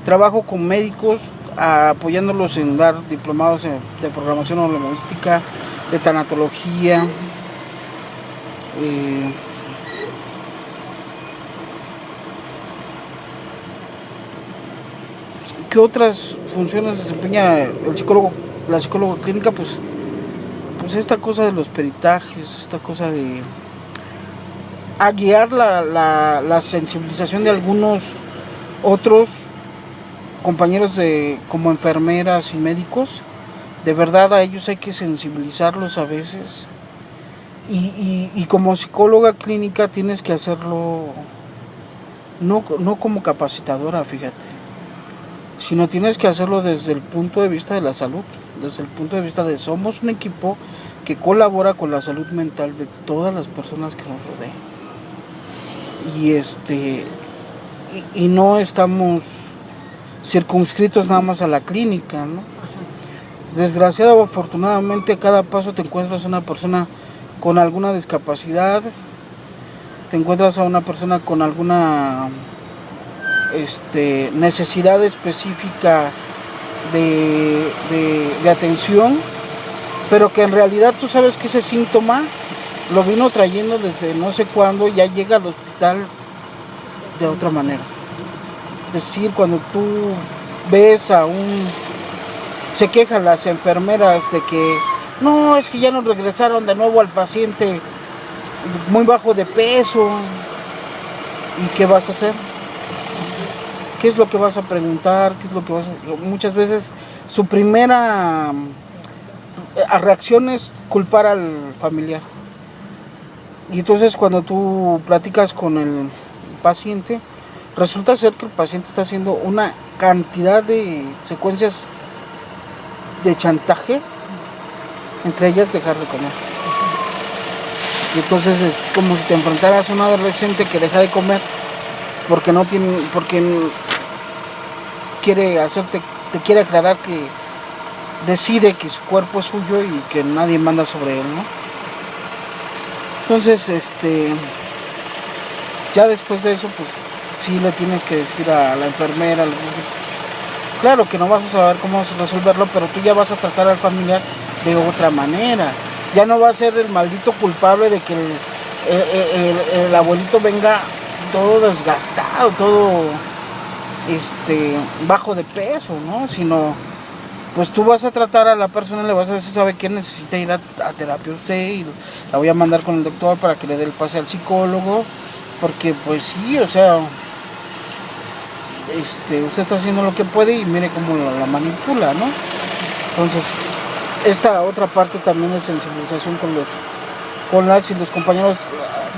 trabajo con médicos apoyándolos en dar diplomados de programación neurolingüística, de tanatología. ¿Qué otras funciones desempeña el psicólogo, la psicóloga clínica? Pues esta cosa de los peritajes, esta cosa de a guiar la sensibilización de algunos otros compañeros como enfermeras y médicos. De verdad a ellos hay que sensibilizarlos a veces. Y como psicóloga clínica tienes que hacerlo no como capacitadora, fíjate, sino tienes que hacerlo desde el punto de vista de la salud, desde el punto de vista de somos un equipo que colabora con la salud mental de todas las personas que nos rodean. Y no estamos circunscritos nada más a la clínica, ¿no? Desgraciadamente o afortunadamente a cada paso te encuentras a una persona con alguna discapacidad, te encuentras a una persona con alguna necesidad específica de atención, pero que en realidad tú sabes que ese síntoma lo vino trayendo desde no sé cuándo, ya llega al hospital de otra manera. Es decir, cuando tú ves se quejan las enfermeras de que no, es que ya nos regresaron de nuevo al paciente muy bajo de peso. ¿Y qué vas a hacer? ¿Qué es lo que vas a preguntar? ¿Qué es lo que muchas veces su primera reacción es culpar al familiar. Y entonces cuando tú platicas con el paciente, resulta ser que el paciente está haciendo una cantidad de secuencias de chantaje, entre ellas dejar de comer. Y entonces es como si te enfrentaras a un adolescente que deja de comer porque te quiere aclarar que decide que su cuerpo es suyo y que nadie manda sobre él, ¿no? Entonces, ya después de eso, pues sí le tienes que decir a la enfermera, claro que no vas a saber cómo resolverlo, pero tú ya vas a tratar al familiar de otra manera. Ya no va a ser el maldito culpable de que el abuelito venga todo desgastado, todo bajo de peso, ¿no? Sino, pues tú vas a tratar a la persona, le vas a decir, ¿sabe qué? Necesita ir a terapia usted y la voy a mandar con el doctor para que le dé el pase al psicólogo, porque pues sí, o sea, usted está haciendo lo que puede y mire cómo la manipula, ¿no? Entonces, esta otra parte también de sensibilización con las y los compañeros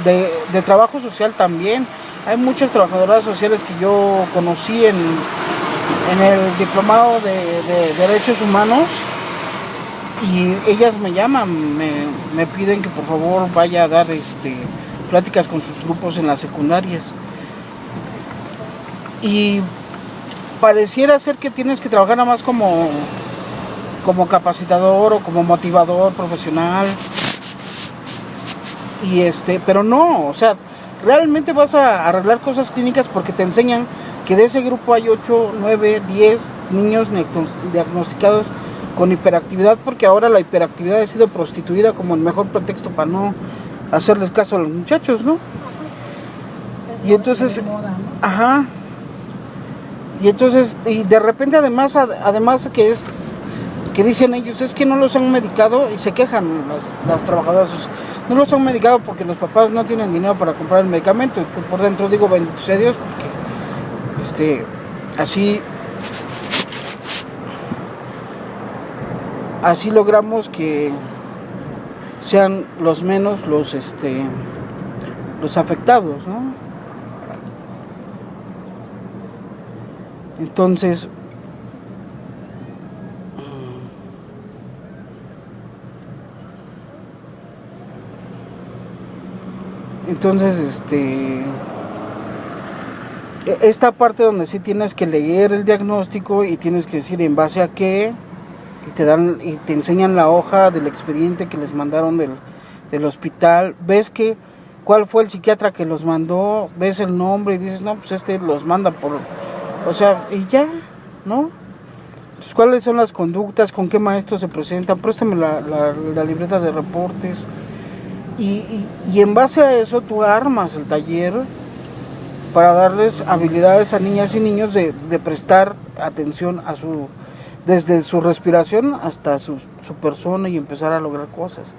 de trabajo social también. Hay muchas trabajadoras sociales que yo conocí en el diplomado de Derechos Humanos y ellas me llaman, me piden que por favor vaya a dar pláticas con sus grupos en las secundarias. Y pareciera ser que tienes que trabajar nada más como capacitador o como motivador profesional. Pero no, o sea, realmente vas a arreglar cosas clínicas porque te enseñan que de ese grupo hay 8, 9, 10 niños diagnosticados con hiperactividad, porque ahora la hiperactividad ha sido prostituida como el mejor pretexto para no hacerles caso a los muchachos, ¿no? Y entonces, ajá, y entonces, y de repente además que dicen ellos, es que no los han medicado, y se quejan las trabajadoras, no los han medicado porque los papás no tienen dinero para comprar el medicamento. Y por dentro digo, bendito sea Dios, porque así logramos que sean los menos los afectados, ¿no? Entonces, esta parte donde sí tienes que leer el diagnóstico y tienes que decir en base a qué, y te enseñan la hoja del expediente que les mandaron del hospital, ves cuál fue el psiquiatra que los mandó, ves el nombre y dices, no, pues los manda O sea, y ya, ¿no? Entonces, ¿cuáles son las conductas? ¿Con qué maestros se presentan? Préstame la libreta de reportes. Y en base a eso tú armas el taller para darles habilidades a niñas y niños de prestar atención a desde su respiración hasta su persona y empezar a lograr cosas.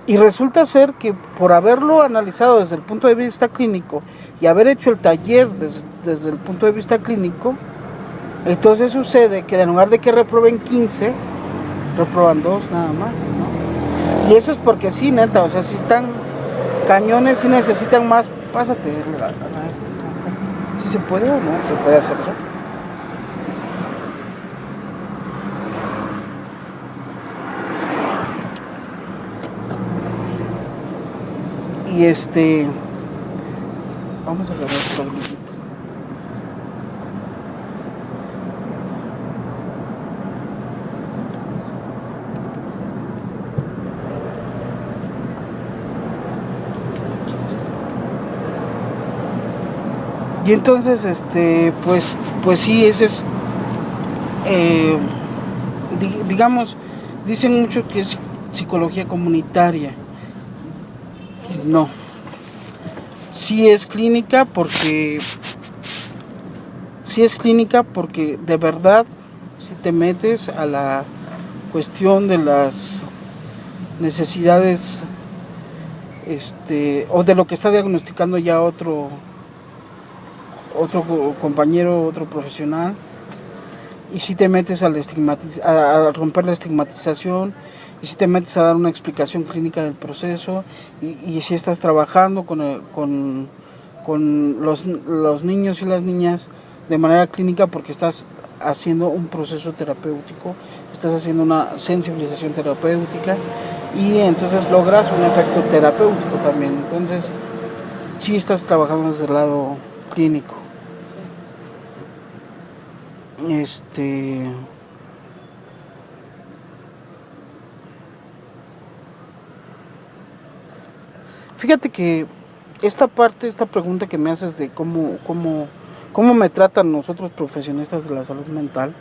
Y resulta ser que por haberlo analizado desde el punto de vista clínico y haber hecho el taller desde el punto de vista clínico, entonces sucede que en lugar de que reprueben 15, reprueban 2 nada más, ¿no? Y eso es porque sí, neta, o sea, si están cañones, si necesitan más, pásate. Si se puede o no, se puede hacer eso. Y vamos a agarrar otro globito. Y entonces, pues sí, ese es, digamos, dicen mucho que es psicología comunitaria. No, sí es clínica porque de verdad, si te metes a la cuestión de las necesidades, o de lo que está diagnosticando ya otro compañero, otro profesional, y si te metes a romper la estigmatización, y si te metes a dar una explicación clínica del proceso, y si estás trabajando con los niños y las niñas de manera clínica, porque estás haciendo un proceso terapéutico, estás haciendo una sensibilización terapéutica, y entonces logras un efecto terapéutico también. Entonces sí estás trabajando desde el lado clínico. Fíjate que esta pregunta que me haces de cómo me tratan nosotros profesionistas de la salud mental,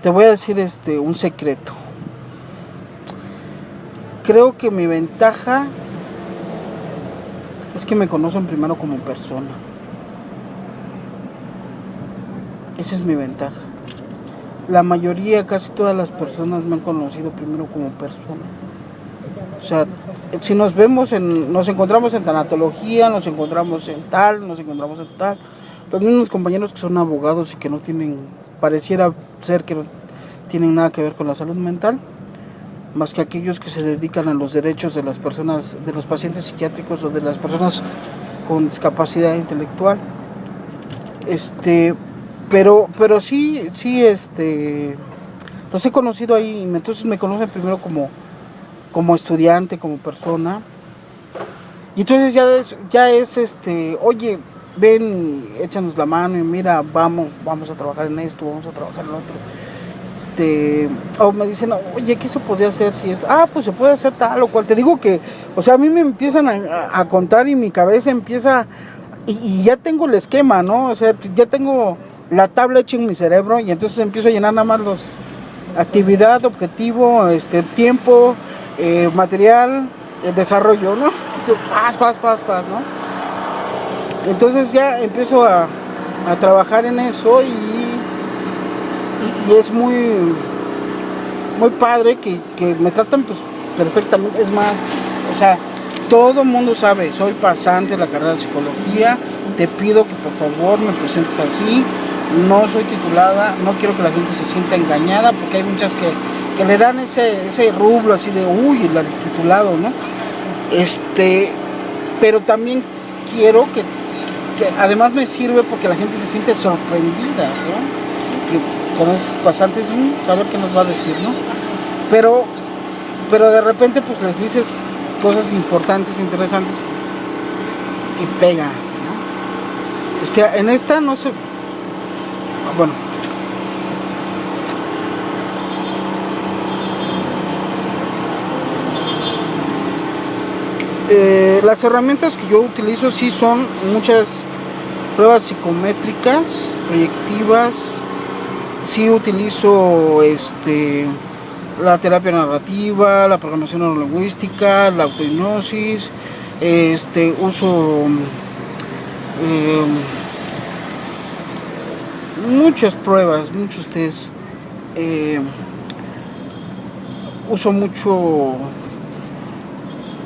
te voy a decir un secreto. Creo que mi ventaja es que me conocen primero como persona. Esa es mi ventaja. La mayoría, casi todas las personas me han conocido primero como persona. O sea, si nos encontramos en tanatología, nos encontramos en tal. Los mismos compañeros que son abogados y que pareciera ser que no tienen nada que ver con la salud mental, más que aquellos que se dedican a los derechos de las personas, de los pacientes psiquiátricos o de las personas con discapacidad intelectual. Pero sí, los he conocido ahí, entonces me conocen primero como estudiante, como persona. Y entonces ya es oye, ven, échanos la mano y mira, vamos a trabajar en esto, vamos a trabajar en lo otro. O me dicen, oye, ¿qué se podría hacer si esto? Pues se puede hacer tal o cual. Te digo que, o sea, a mí me empiezan a contar y mi cabeza empieza, y ya tengo el esquema, ¿no? O sea, ya tengo la tabla hecha en mi cerebro, y entonces empiezo a llenar nada más actividad, objetivo, tiempo, material, desarrollo, ¿no? Paz, ¿no? Entonces ya empiezo a trabajar en eso, y es muy padre que me tratan pues perfectamente. Es más, o sea, todo el mundo sabe, soy pasante de la carrera de psicología, te pido que por favor me presentes así, no soy titulada, no quiero que la gente se sienta engañada, porque hay muchas que le dan ese rublo así de, uy, el titulado, ¿no? Pero también quiero que además me sirve porque la gente se siente sorprendida, ¿no? Que con esos pasantes, saber qué nos va a decir, ¿no? Pero de repente pues les dices cosas importantes, interesantes, y pega, ¿no? En esta no sé, bueno, las herramientas que yo utilizo sí son muchas Pruebas psicométricas, proyectivas. Sí utilizo la terapia narrativa, la programación neurolingüística, la autohipnosis. Uso muchas pruebas, muchos test. Uso mucho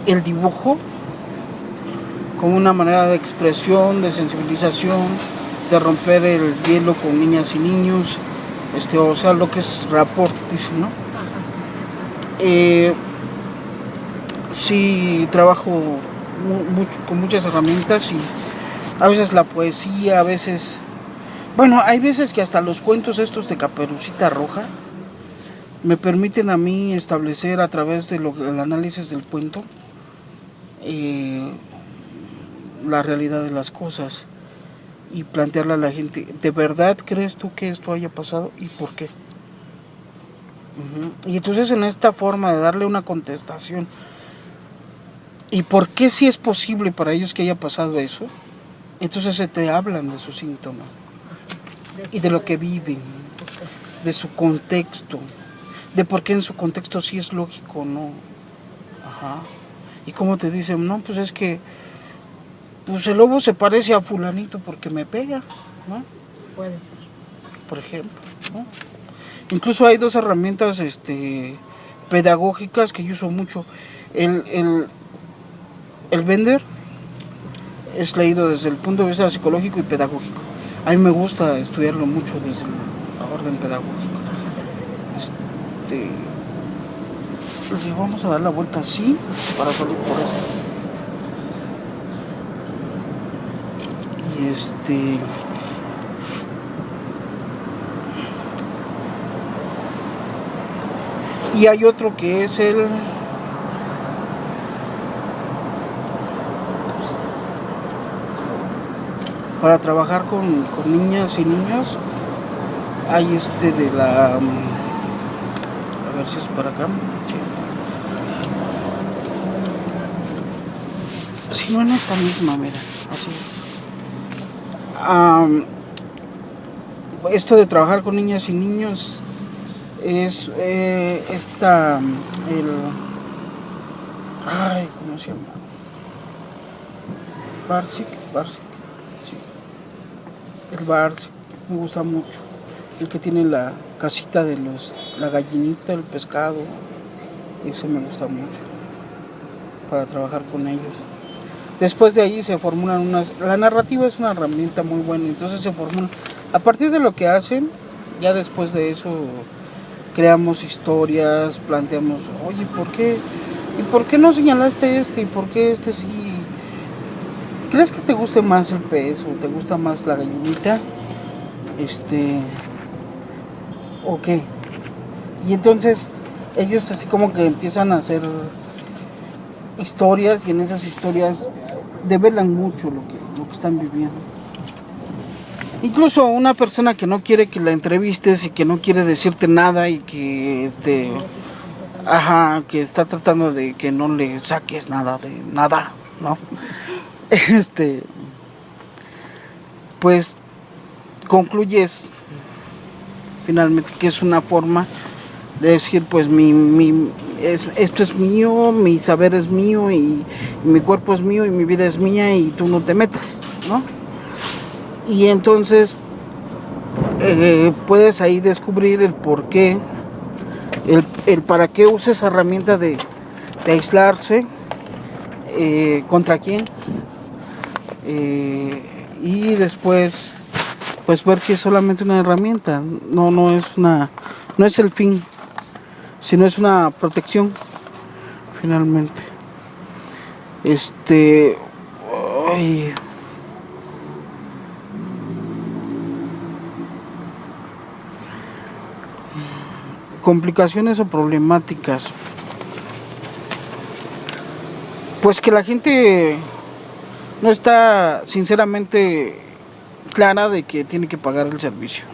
el dibujo como una manera de expresión, de sensibilización, de romper el hielo con niñas y niños, o sea, lo que es rapport, dice, ¿no? Sí, trabajo mucho, con muchas herramientas, y a veces la poesía, a veces, bueno, hay veces que hasta los cuentos estos de Caperucita Roja me permiten a mí establecer a través de el análisis del cuento la realidad de las cosas y plantearle a la gente, ¿de verdad crees tú que esto haya pasado y por qué? Y entonces en esta forma de darle una contestación y por qué sí es posible para ellos que haya pasado eso, entonces se te hablan de su síntoma y de lo que viven, de su contexto, de por qué en su contexto sí es lógico, ¿no? Ajá. Y como te dicen, no, pues es que pues el lobo se parece a fulanito porque me pega, ¿no? Puede ser. Por ejemplo, ¿no? Incluso hay dos herramientas pedagógicas que yo uso mucho. El Bender es leído desde el punto de vista psicológico y pedagógico. A mí me gusta estudiarlo mucho desde el orden pedagógico. Le vamos a dar la vuelta así para salir por esto. Y hay otro que es para trabajar con niñas y niños. Hay de la, a ver si es para acá, sí. Si no, en esta misma, mira, así. Esto de trabajar con niñas y niños es ¿cómo se llama? Barsic, sí. El Barsic me gusta mucho. El que tiene la casita de la gallinita, el pescado, ese me gusta mucho para trabajar con ellos. Después de ahí se formulan la narrativa es una herramienta muy buena, entonces se formulan, a partir de lo que hacen, ya después de eso creamos historias, planteamos, oye, ¿por qué no señalaste y por qué sí? ¿Crees que te guste más el pez o te gusta más la gallinita? ¿O qué? Y entonces ellos así como que empiezan a hacer historias, y en esas historias develan mucho lo que están viviendo. Incluso una persona que no quiere que la entrevistes y que no quiere decirte nada y que que está tratando de que no le saques nada de nada, ¿no? Pues concluyes finalmente que es una forma de decir, pues esto es mío, mi saber es mío y mi cuerpo es mío y mi vida es mía y tú no te metas, ¿no? Y entonces puedes ahí descubrir el por qué, el para qué usa esa herramienta de aislarse, contra quién, y después pues ver que es solamente una herramienta, no es el fin, sino es una protección finalmente. Complicaciones o problemáticas, pues que la gente no está sinceramente clara de que tiene que pagar el servicio.